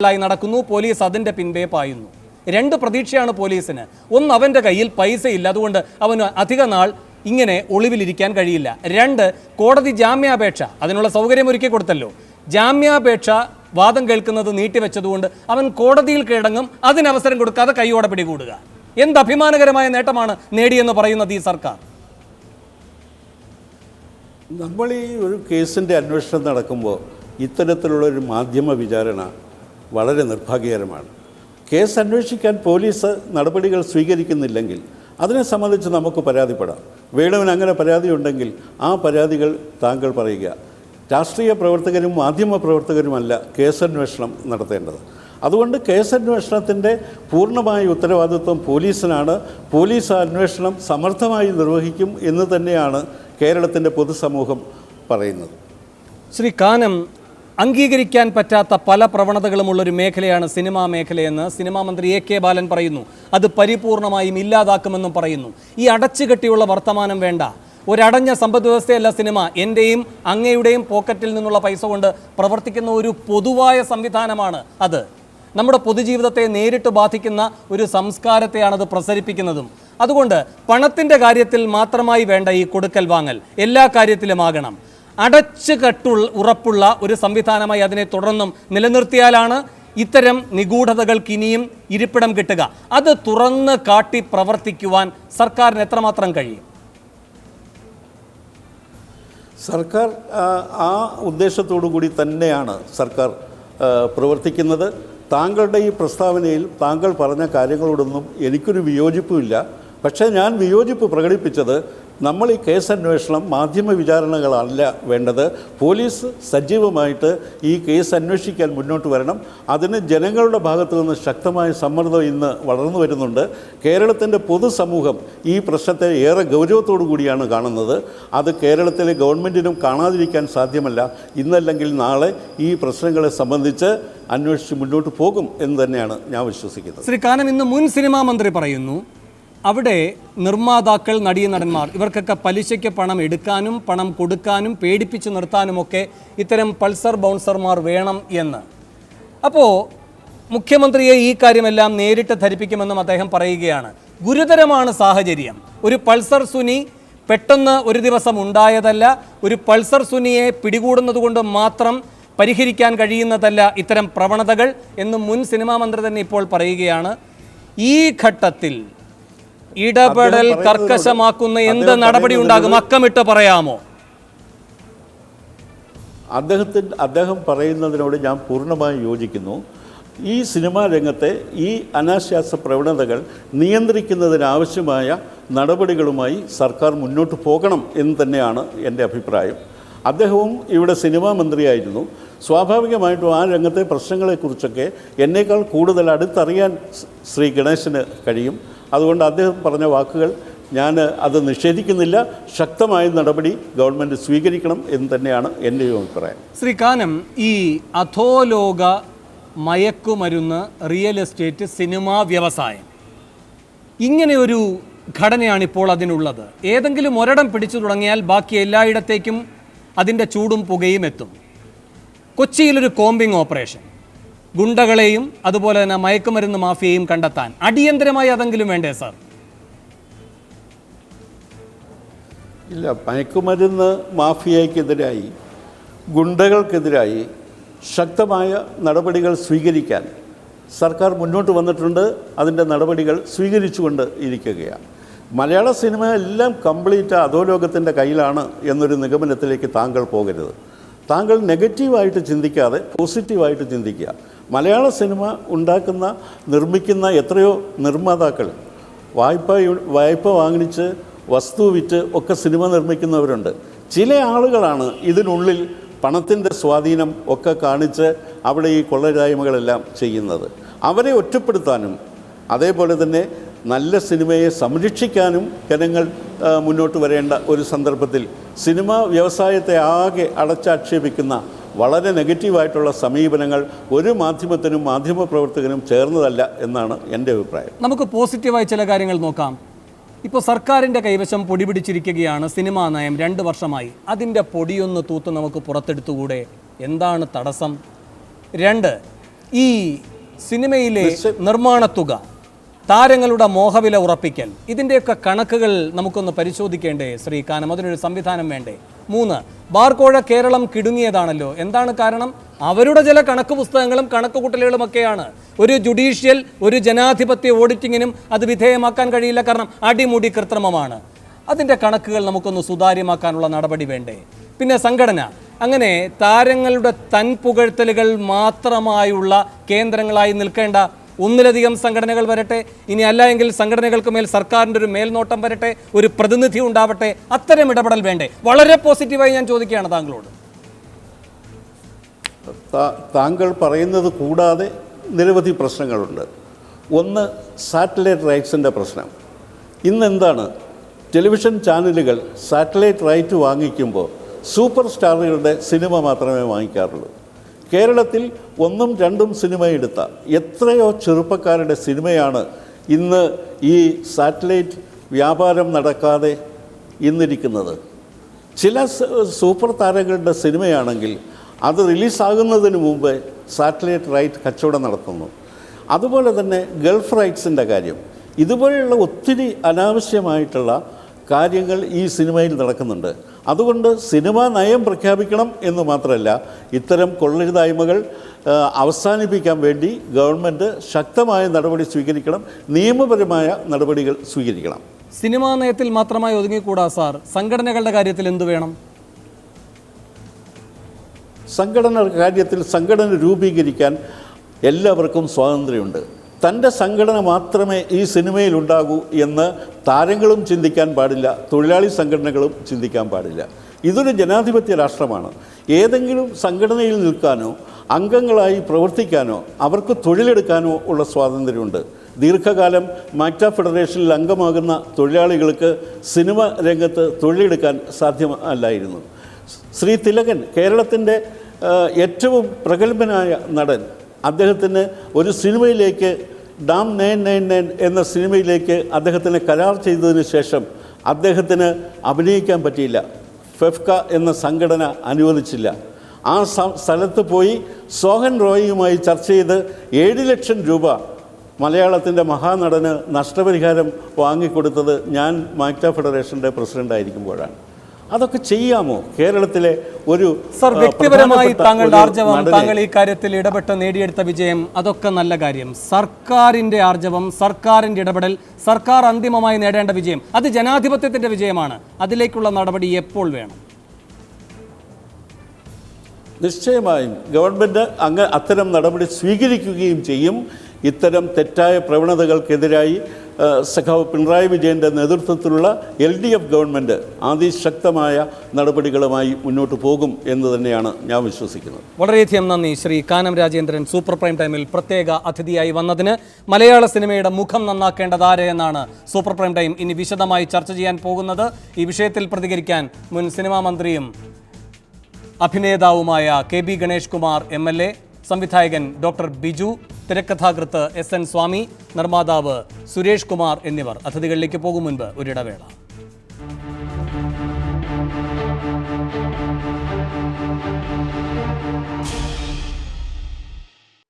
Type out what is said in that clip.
ായി നടക്കുന്നു. പോലീസ് അതിൻ്റെ പിൻപേ പായുന്നു. രണ്ട് പ്രതീക്ഷയാണ് പോലീസിന്. ഒന്ന്, അവൻ്റെ കയ്യിൽ പൈസയില്ല, അതുകൊണ്ട് അവന് അധിക നാൾ ഇങ്ങനെ ഒളിവിലിരിക്കാൻ കഴിയില്ല. രണ്ട്, കോടതി ജാമ്യാപേക്ഷ അതിനുള്ള സൗകര്യം ഒരുക്കി കൊടുത്തല്ലോ. ജാമ്യാപേക്ഷ വാദം കേൾക്കുന്നത് നീട്ടിവെച്ചതുകൊണ്ട് അവൻ കോടതിയിൽ കീഴടങ്ങും. അതിനവസരം കൊടുക്കാതെ കൈയോടെ പിടികൂടുക. എന്ത് അഭിമാനകരമായ നേട്ടമാണ് നേടിയെന്ന് പറയുന്നത് ഈ സർക്കാർ. നമ്മൾ ഈ ഒരു കേസിൻ്റെ അന്വേഷണം നടക്കുമ്പോൾ ഇത്തരത്തിലുള്ളൊരു മാധ്യമ വിചാരണ വളരെ നിർഭാഗ്യകരമാണ്. കേസ് അന്വേഷിക്കാൻ പോലീസ് നടപടികൾ സ്വീകരിക്കുന്നില്ലെങ്കിൽ അതിനെ സംബന്ധിച്ച് നമുക്ക് പരാതിപ്പെടാം. വേണുവിന് അങ്ങനെ പരാതി ഉണ്ടെങ്കിൽ ആ പരാതികൾ താങ്കൾ പറയുക. രാഷ്ട്രീയ പ്രവർത്തകരും മാധ്യമ പ്രവർത്തകരുമല്ല കേസന്വേഷണം നടത്തേണ്ടത്. അതുകൊണ്ട് കേസന്വേഷണത്തിൻ്റെ പൂർണ്ണമായ ഉത്തരവാദിത്വം പോലീസിനാണ്. പോലീസ് അന്വേഷണം സമർത്ഥമായി നിർവഹിക്കും എന്ന് തന്നെയാണ് കേരളത്തിൻ്റെ പൊതുസമൂഹം പറയുന്നത്. ശ്രീ കാനം, അംഗീകരിക്കാൻ പറ്റാത്ത പല പ്രവണതകളുമുള്ളൊരു മേഖലയാണ് സിനിമാ മേഖലയെന്ന് സിനിമാ മന്ത്രി AK ബാലൻ പറയുന്നു. അത് പരിപൂർണമായും ഇല്ലാതാക്കുമെന്നും പറയുന്നു. ഈ അടച്ചുകെട്ടിയുള്ള വർത്തമാനം വേണ്ട. ഒരടഞ്ഞ സമ്പദ് വ്യവസ്ഥയല്ല സിനിമ. എൻ്റെയും അങ്ങയുടെയും പോക്കറ്റിൽ നിന്നുള്ള പൈസ കൊണ്ട് പ്രവർത്തിക്കുന്ന ഒരു പൊതുവായ സംവിധാനമാണ് അത്. നമ്മുടെ പൊതുജീവിതത്തെ നേരിട്ട് ബാധിക്കുന്ന ഒരു സംസ്കാരത്തെയാണത് പ്രസരിപ്പിക്കുന്നതും. അതുകൊണ്ട് പണത്തിൻ്റെ കാര്യത്തിൽ മാത്രമായി വേണ്ട ഈ കൊടുക്കൽ വാങ്ങൽ, എല്ലാ കാര്യത്തിലുമാകണം. ഉറപ്പുള്ള ഒരു സംവിധാനമായി അതിനെ തുടർന്നും നിലനിർത്തിയാലാണ് ഇത്തരം നിഗൂഢതകൾക്ക് ഇനിയും ഇരിപ്പിടം കിട്ടുക. അത് തുറന്ന് കാട്ടി പ്രവർത്തിക്കുവാൻ സർക്കാരിന് എത്രമാത്രം കഴിയും? സർക്കാർ ആ ഉദ്ദേശത്തോടു കൂടി തന്നെയാണ് സർക്കാർ പ്രവർത്തിക്കുന്നത്. താങ്കളുടെ ഈ പ്രസ്താവനയിൽ താങ്കൾ പറഞ്ഞ കാര്യങ്ങളോടൊന്നും എനിക്കൊരു വിയോജിപ്പുമില്ല. പക്ഷേ ഞാൻ വിയോജിപ്പ് പ്രകടിപ്പിച്ചത് നമ്മൾ ഈ കേസന്വേഷണം മാധ്യമ വിചാരണകളല്ല വേണ്ടത്. പോലീസ് സജീവമായിട്ട് ഈ കേസ് അന്വേഷിക്കാൻ മുന്നോട്ട് വരണം. അതിന് ജനങ്ങളുടെ ഭാഗത്തു നിന്ന് ശക്തമായ സമ്മർദ്ദം ഇന്ന് വളർന്നു വരുന്നുണ്ട്. കേരളത്തിൻ്റെ പൊതുസമൂഹം ഈ പ്രശ്നത്തെ ഏറെ ഗൗരവത്തോടു കൂടിയാണ് കാണുന്നത്. അത് കേരളത്തിലെ ഗവൺമെൻറ്റിനും കാണാതിരിക്കാൻ സാധ്യമല്ല. ഇന്നല്ലെങ്കിൽ നാളെ ഈ പ്രശ്നങ്ങളെ സംബന്ധിച്ച് അന്വേഷിച്ച് മുന്നോട്ട് പോകും എന്ന് തന്നെയാണ് ഞാൻ വിശ്വസിക്കുന്നത്. ശ്രീ കാനം, ഇന്ന് മുൻ സിനിമാ മന്ത്രി പറയുന്നു അവിടെ നിർമ്മാതാക്കൾ, നടീനടന്മാർ ഇവർക്കൊക്കെ പലിശയ്ക്ക് പണം എടുക്കാനും പണം കൊടുക്കാനും പേടിപ്പിച്ച് നിർത്താനുമൊക്കെ ഇത്തരം പൾസർ ബൗൺസർമാർ വേണം എന്ന്. അപ്പോൾ മുഖ്യമന്ത്രിയെ ഈ കാര്യമെല്ലാം നേരിട്ട് ധരിപ്പിക്കുമെന്നും അദ്ദേഹം പറയുകയാണ്. ഗുരുതരമാണ് സാഹചര്യം. ഒരു പൾസർ സുനി പെട്ടെന്ന് ഒരു ദിവസം ഉണ്ടായതല്ല. ഒരു പൾസർ സുനിയെ പിടികൂടുന്നത് കൊണ്ട് മാത്രം പരിഹരിക്കാൻ കഴിയുന്നതല്ല ഇത്തരം പ്രവണതകൾ എന്ന് മുൻ സിനിമാ മന്ത്രി തന്നെ ഇപ്പോൾ പറയുകയാണ്. ഈ ഘട്ടത്തിൽ ഇടപെടൽ കർക്കശമാക്കുന്ന എന്ത് നടപടി ഉണ്ടാകും? അക്കമിട്ട് പറയാമോ? അദ്ദേഹം പറയുന്നതിനോട് ഞാൻ പൂർണ്ണമായും യോജിക്കുന്നു. ഈ സിനിമാ രംഗത്തെ ഈ അനാശാസ്യ പ്രവണതകൾ നിയന്ത്രിക്കുന്നതിനാവശ്യമായ നടപടികളുമായി സർക്കാർ മുന്നോട്ട് പോകണം എന്ന് തന്നെയാണ് എൻ്റെ അഭിപ്രായം. അദ്ദേഹവും ഇവിടെ സിനിമാ മന്ത്രിയായിരുന്നു. സ്വാഭാവികമായിട്ടും ആ രംഗത്തെ പ്രശ്നങ്ങളെക്കുറിച്ചൊക്കെ എന്നേക്കാൾ കൂടുതൽ അടുത്തറിയാൻ ശ്രീ ഗണേശന് കഴിയും. അതുകൊണ്ട് അദ്ദേഹം പറഞ്ഞ വാക്കുകൾ ഞാൻ അത് നിഷേധിക്കുന്നില്ല. ശക്തമായ നടപടി ഗവൺമെൻറ് സ്വീകരിക്കണം എന്ന് തന്നെയാണ് എൻ്റെ അഭിപ്രായം. ശ്രീ കാനം, ഈ അധോലോക മയക്കുമരുന്ന്, റിയൽ എസ്റ്റേറ്റ്, സിനിമാ വ്യവസായം, ഇങ്ങനെയൊരു ഘടനയാണിപ്പോൾ അതിനുള്ളത്. ഏതെങ്കിലും ഒരിടം പിടിച്ചു തുടങ്ങിയാൽ ബാക്കി എല്ലായിടത്തേക്കും അതിൻ്റെ ചൂടും പുകയും എത്തും. കൊച്ചിയിലൊരു കോമ്പിംഗ് ഓപ്പറേഷൻ, ഗുണ്ടകളെയും അതുപോലെ തന്നെ മയക്കുമരുന്ന് മാഫിയയും കണ്ടെത്താൻ അടിയന്തരമായി അതെങ്കിലും വേണ്ടേ സാർ? ഇല്ല, മയക്കുമരുന്ന് മാഫിയയ്ക്കെതിരായി, ഗുണ്ടകൾക്കെതിരായി ശക്തമായ നടപടികൾ സ്വീകരിക്കാൻ സർക്കാർ മുന്നോട്ട് വന്നിട്ടുണ്ട്. അതിൻ്റെ നടപടികൾ സ്വീകരിച്ചുകൊണ്ട് ഇരിക്കുകയാണ്. മലയാള സിനിമ എല്ലാം കംപ്ലീറ്റ് അധോലോകത്തിൻ്റെ കയ്യിലാണ് എന്നൊരു നിഗമനത്തിലേക്ക് താങ്കൾ പോകരുത്. താങ്കൾ നെഗറ്റീവായിട്ട് ചിന്തിക്കാതെ പോസിറ്റീവായിട്ട് ചിന്തിക്കുക. മലയാള സിനിമ നിർമ്മിക്കുന്ന എത്രയോ നിർമ്മാതാക്കൾ വായ്പ വാങ്ങിച്ച് വസ്തു വിറ്റ് ഒക്കെ സിനിമ നിർമ്മിക്കുന്നവരുണ്ട്. ചില ആളുകളാണ് ഇതിനുള്ളിൽ പണത്തിൻ്റെ സ്വാധീനം ഒക്കെ കാണിച്ച് അവിടെ ഈ കൊള്ളരായ്മകളെല്ലാം ചെയ്യുന്നത്. അവരെ ഒറ്റപ്പെടുത്താനും അതേപോലെ തന്നെ നല്ല സിനിമയെ സംരക്ഷിക്കാനും ജനങ്ങൾ മുന്നോട്ട് വരേണ്ട ഒരു സന്ദർഭത്തിൽ സിനിമാ വ്യവസായത്തെ ആകെ അടച്ചാക്ഷേപിക്കുന്ന വളരെ നെഗറ്റീവായിട്ടുള്ള സമീപനങ്ങൾ ഒരു മാധ്യമത്തിനും മാധ്യമപ്രവർത്തകനും ചേർന്നതല്ല എന്നാണ് എൻ്റെ അഭിപ്രായം. നമുക്ക് പോസിറ്റീവായി ചില കാര്യങ്ങൾ നോക്കാം. ഇപ്പോൾ സർക്കാരിൻ്റെ കൈവശം പൊടി പിടിച്ചിരിക്കുകയാണ് സിനിമാ നയം. 2 വർഷമായി അതിൻ്റെ പൊടിയൊന്ന് തൂത്ത് നമുക്ക് പുറത്തെടുത്തുകൂടെ? എന്താണ് തടസ്സം? 2, ഈ സിനിമയിലെ നിർമ്മാണത്തുക, താരങ്ങളുടെ മോഹവില ഉറപ്പിക്കൽ, ഇതിൻ്റെയൊക്കെ കണക്കുകൾ നമുക്കൊന്ന് പരിശോധിക്കേണ്ടേ ശ്രീ കാനം? അതിനൊരു സംവിധാനം വേണ്ടേ? 3, ബാർക്കോഴ കേരളം കിടുങ്ങിയതാണല്ലോ. എന്താണ് കാരണം? അവരുടെ ചില കണക്ക് പുസ്തകങ്ങളും കണക്ക് കൂട്ടലുകളുമൊക്കെയാണ്. ഒരു ജുഡീഷ്യൽ, ഒരു ജനാധിപത്യ ഓഡിറ്റിങ്ങിനും അത് വിധേയമാക്കാൻ കഴിയില്ല. കാരണം അടിമുടി കൃത്രിമമാണ്. അതിൻ്റെ കണക്കുകൾ നമുക്കൊന്ന് സുതാര്യമാക്കാനുള്ള നടപടി വേണ്ടേ? പിന്നെ സംഘടന, അങ്ങനെ താരങ്ങളുടെ തൻപുകഴ്ത്തലുകൾ മാത്രമായുള്ള കേന്ദ്രങ്ങളായി നിൽക്കേണ്ട ഒന്നിലധികം സംഘടനകൾ വരട്ടെ. ഇനി അല്ല എങ്കിൽ സംഘടനകൾക്ക് മേൽ സർക്കാരിൻ്റെ ഒരു മേൽനോട്ടം വരട്ടെ, ഒരു പ്രതിനിധി ഉണ്ടാവട്ടെ. അത്തരം ഇടപെടൽ വേണ്ടേ? വളരെ പോസിറ്റീവായി ഞാൻ ചോദിക്കുകയാണ് താങ്കളോട്. താങ്കൾ പറയുന്നത് കൂടാതെ നിരവധി പ്രശ്നങ്ങളുണ്ട്. ഒന്ന്, സാറ്റലൈറ്റ് റൈറ്റ്സിൻ്റെ പ്രശ്നം. ഇന്നെന്താണ്, ടെലിവിഷൻ ചാനലുകൾ സാറ്റലൈറ്റ് റൈറ്റ് വാങ്ങിക്കുമ്പോൾ സൂപ്പർ സ്റ്റാറുകളുടെ സിനിമ മാത്രമേ വാങ്ങിക്കാറുള്ളൂ. കേരളത്തിൽ 1ഉം 2ഉം സിനിമ എടുത്ത എത്രയോ ചെറുപ്പക്കാരുടെ സിനിമയാണ് ഇന്ന് ഈ സാറ്റലൈറ്റ് വ്യാപാരം നടക്കാതെ ഇന്നിരിക്കുന്നത്. ചില സൂപ്പർ താരങ്ങളുടെ സിനിമയാണെങ്കിൽ അത് റിലീസാകുന്നതിന് മുമ്പ് സാറ്റലൈറ്റ് റൈറ്റ് കച്ചവടം നടത്തുന്നു. അതുപോലെ തന്നെ ഗൾഫ് റൈറ്റ്സിൻ്റെ കാര്യം, ഇതുപോലെയുള്ള ഒത്തിരി അനാവശ്യമായിട്ടുള്ള കാര്യങ്ങൾ ഈ സിനിമയിൽ നടക്കുന്നുണ്ട്. അതുകൊണ്ട് സിനിമാ നയം പ്രഖ്യാപിക്കണം എന്ന് മാത്രമല്ല, ഇത്തരം കൊള്ളരുതായ്മകൾ അവസാനിപ്പിക്കാൻ വേണ്ടി ഗവൺമെൻറ് ശക്തമായ നടപടി സ്വീകരിക്കണം, നിയമപരമായ നടപടികൾ സ്വീകരിക്കണം. സിനിമാ നയത്തിൽ മാത്രമായി ഒതുങ്ങിക്കൂടാ സാർ. സംഘടനകളുടെ കാര്യത്തിൽ എന്തു വേണം? സംഘടന രൂപീകരിക്കാൻ എല്ലാവർക്കും സ്വാതന്ത്ര്യമുണ്ട്. തൻ്റെ സംഘടന മാത്രമേ ഈ സിനിമയിൽ ഉണ്ടാകൂ എന്ന് താരങ്ങളും ചിന്തിക്കാൻ പാടില്ല, തൊഴിലാളി സംഘടനകളും ചിന്തിക്കാൻ പാടില്ല. ഇതൊരു ജനാധിപത്യ രാഷ്ട്രമാണ്. ഏതെങ്കിലും സംഘടനയിൽ നിൽക്കാനോ അംഗങ്ങളായി പ്രവർത്തിക്കാനോ അവർക്ക് തൊഴിലെടുക്കാനോ ഉള്ള സ്വാതന്ത്ര്യമുണ്ട്. ദീർഘകാലം മാക്ട ഫെഡറേഷനിൽ അംഗമാകുന്ന തൊഴിലാളികൾക്ക് സിനിമ രംഗത്ത് തൊഴിലെടുക്കാൻ സാധ്യമല്ലായിരുന്നു. ശ്രീ തിലകൻ, കേരളത്തിൻ്റെ ഏറ്റവും പ്രഗത്ഭനായ നടൻ, അദ്ദേഹത്തിന് ഒരു സിനിമയിലേക്ക് ഡാം 999 എന്ന സിനിമയിലേക്ക് അദ്ദേഹത്തിന് കരാർ ചെയ്തതിന് ശേഷം അദ്ദേഹത്തിന് അഭിനയിക്കാൻ പറ്റിയില്ല. ഫെഫ്ക എന്ന സംഘടന അനുവദിച്ചില്ല. ആ സ്ഥലത്ത് പോയി സോഹൻ റോയിയുമായി ചർച്ച ചെയ്ത് 7 ലക്ഷം രൂപ മലയാളത്തിൻ്റെ മഹാനടന് നഷ്ടപരിഹാരം വാങ്ങിക്കൊടുത്തത് ഞാൻ മാക്ട ഫെഡറേഷൻ്റെ പ്രസിഡൻ്റായിരിക്കുമ്പോഴാണ്. അതൊക്കെ ചെയ്യാമോ കേരളത്തിലെ ഒരു സർ? വ്യക്തിപരമായി താങ്കളുടെ ആർജവം, താങ്കൾ ഈ കാര്യത്തിൽ ഇടപെട്ട് നേടിയെടുത്ത വിജയം, അതൊക്കെ നല്ല കാര്യം. സർക്കാരിൻ്റെ ആർജവം, സർക്കാരിൻ്റെ ഇടപെടൽ, സർക്കാർ അന്തിമമായി നേടേണ്ട വിജയം, അത് ജനാധിപത്യത്തിൻ്റെ വിജയമാണ്. അതിലേക്കുള്ള നടപടി എപ്പോൾ വേണം? നിശ്ചയമായും ഗവൺമെൻറ് അത്തരം നടപടി സ്വീകരിക്കുകയും ചെയ്യും. ഇത്തരം തെറ്റായ പ്രവണതകൾക്കെതിരായി സഖാവ് പിണറായി വിജയൻ്റെ നേതൃത്വത്തിലുള്ള LDF ഗവൺമെൻറ് അതിശക്തമായ നടപടികളുമായി മുന്നോട്ട് പോകും എന്ന് തന്നെയാണ് ഞാൻ വിശ്വസിക്കുന്നത്. വളരെയധികം നന്ദി ശ്രീ കാനം രാജേന്ദ്രൻ, സൂപ്പർ പ്രൈം ടൈമിൽ പ്രത്യേക അതിഥിയായി വന്നതിന്. മലയാള സിനിമയുടെ മുഖം നന്നാക്കേണ്ടതാരെ എന്നാണ് സൂപ്പർ പ്രൈം ടൈം ഇനി വിശദമായി ചർച്ച ചെയ്യാൻ പോകുന്നത്. ഈ വിഷയത്തിൽ പ്രതികരിക്കാൻ മുൻ സിനിമാ മന്ത്രിയും അഭിനേതാവുമായ KB ഗണേഷ് കുമാർ MLA, സംവിധായകൻ ഡോക്ടർ ബിജു, തിരക്കഥാകൃത്ത് SN സ്വാമി, നിർമ്മാതാവ് സുരേഷ് കുമാർ എന്നിവർ അതിഥികളിലേക്ക് പോകും മുൻപ് ഒരിടവേള.